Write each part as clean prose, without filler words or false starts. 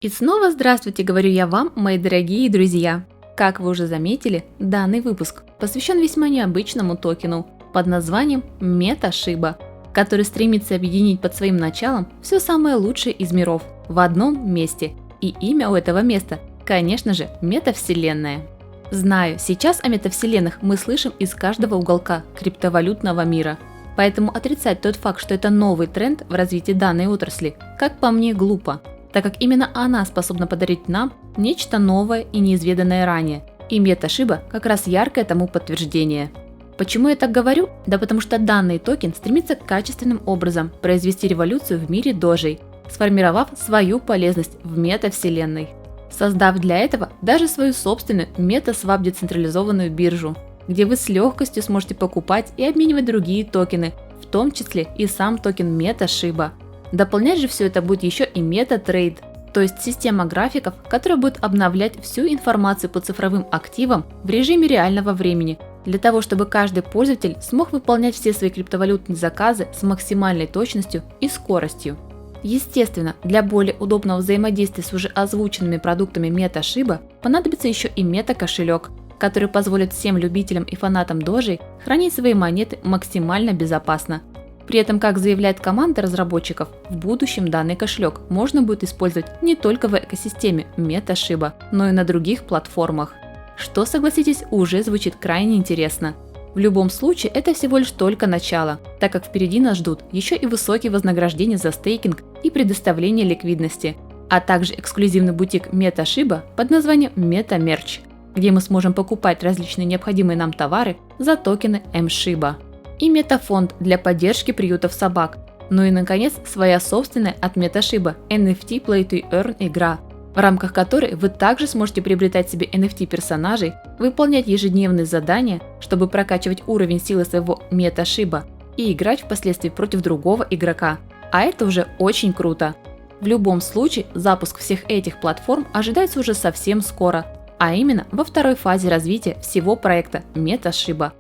И снова здравствуйте, говорю я вам, мои дорогие друзья. Как вы уже заметили, данный выпуск посвящен весьма необычному токену под названием MetaShiba, который стремится объединить под своим началом все самое лучшее из миров в одном месте. И имя у этого места, конечно же, метавселенная. Знаю, сейчас о метавселенных мы слышим из каждого уголка криптовалютного мира. Поэтому отрицать тот факт, что это новый тренд в развитии данной отрасли, как по мне, глупо, так как именно она способна подарить нам нечто новое и неизведанное ранее. И MetaShiba как раз яркое тому подтверждение. Почему я так говорю? Да потому что данный токен стремится качественным образом произвести революцию в мире дожей, сформировав свою полезность в метавселенной. Создав для этого даже свою собственную MetaSwap децентрализованную биржу, где вы с легкостью сможете покупать и обменивать другие токены, в том числе и сам токен MetaShiba. Дополнять же все это будет еще и MetaTrade, то есть система графиков, которая будет обновлять всю информацию по цифровым активам в режиме реального времени, для того чтобы каждый пользователь смог выполнять все свои криптовалютные заказы с максимальной точностью и скоростью. Естественно, для более удобного взаимодействия с уже озвученными продуктами MetaShiba понадобится еще и мета-кошелек, который позволит всем любителям и фанатам дожей хранить свои монеты максимально безопасно. При этом, как заявляет команда разработчиков, в будущем данный кошелек можно будет использовать не только в экосистеме MetaShiba, но и на других платформах. Что, согласитесь, уже звучит крайне интересно. В любом случае, это всего лишь только начало, так как впереди нас ждут еще и высокие вознаграждения за стейкинг и предоставление ликвидности, а также эксклюзивный бутик MetaShiba под названием MetaMerch, где мы сможем покупать различные необходимые нам товары за токены MShiba. И метафонд для поддержки приютов собак. Ну и наконец, своя собственная от MetaShiba NFT Play to Earn игра, в рамках которой вы также сможете приобретать себе NFT персонажей, выполнять ежедневные задания, чтобы прокачивать уровень силы своего MetaShiba и играть впоследствии против другого игрока. А это уже очень круто. В любом случае, запуск всех этих платформ ожидается уже совсем скоро, а именно во второй фазе развития всего проекта MetaShiba.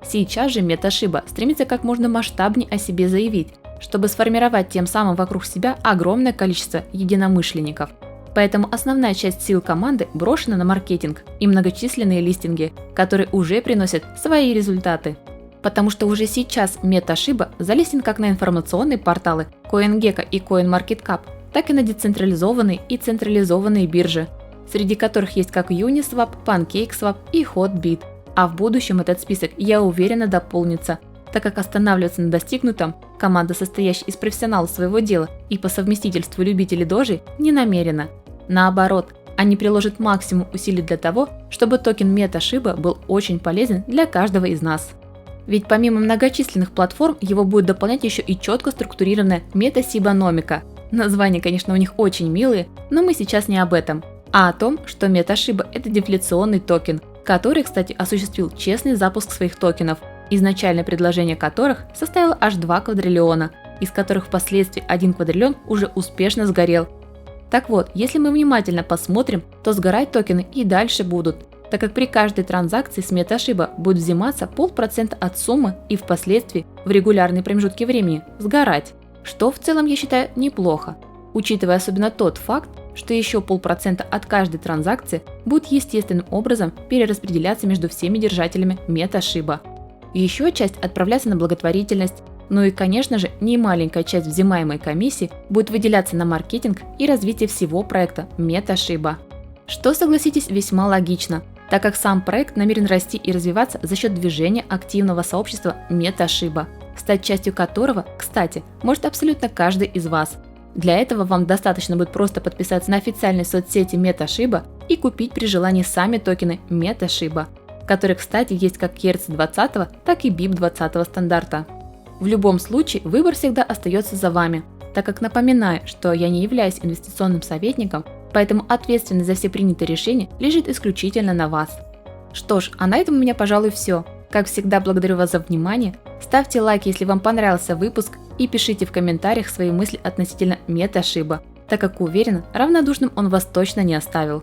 Сейчас же MetaShiba стремится как можно масштабнее о себе заявить, чтобы сформировать тем самым вокруг себя огромное количество единомышленников. Поэтому основная часть сил команды брошена на маркетинг и многочисленные листинги, которые уже приносят свои результаты. Потому что уже сейчас MetaShiba залистен как на информационные порталы CoinGecko и CoinMarketCap, так и на децентрализованные и централизованные биржи, среди которых есть как Uniswap, PancakeSwap и Hotbit. А в будущем этот список, я уверена, дополнится, так как останавливаться на достигнутом команда, состоящая из профессионалов своего дела и по совместительству любителей дожей, не намерена. Наоборот, они приложат максимум усилий для того, чтобы токен MetaShiba был очень полезен для каждого из нас. Ведь помимо многочисленных платформ, его будет дополнять еще и четко структурированная MetaShibanomica. Названия, конечно, у них очень милые, но мы сейчас не об этом, а о том, что MetaShiba – это дефляционный токен, который, кстати, осуществил честный запуск своих токенов, изначальное предложение которых составило аж 2 квадриллиона, из которых впоследствии 1 квадриллион уже успешно сгорел. Так вот, если мы внимательно посмотрим, то сгорать токены и дальше будут, так как при каждой транзакции с MetaShiba будет взиматься 0,5% от суммы и впоследствии в регулярные промежутки времени сгорать, что в целом я считаю неплохо, учитывая особенно тот факт, что еще 0,5% от каждой транзакции будет естественным образом перераспределяться между всеми держателями MetaShiba. Еще часть отправляться на благотворительность, ну и, конечно же, немаленькая часть взимаемой комиссии будет выделяться на маркетинг и развитие всего проекта MetaShiba. Что, согласитесь, весьма логично, так как сам проект намерен расти и развиваться за счет движения активного сообщества MetaShiba, стать частью которого, кстати, может абсолютно каждый из вас. Для этого вам достаточно будет просто подписаться на официальной соцсети MetaShiba и купить при желании сами токены MetaShiba, которые, кстати, есть как ERC-20, так и BIP-20 стандарта. В любом случае, выбор всегда остается за вами, так как напоминаю, что я не являюсь инвестиционным советником, поэтому ответственность за все принятые решения лежит исключительно на вас. Что ж, а на этом у меня, пожалуй, все. Как всегда, благодарю вас за внимание. Ставьте лайк, если вам понравился выпуск, и пишите в комментариях свои мысли относительно MetaShiba, так как уверена, равнодушным он вас точно не оставил.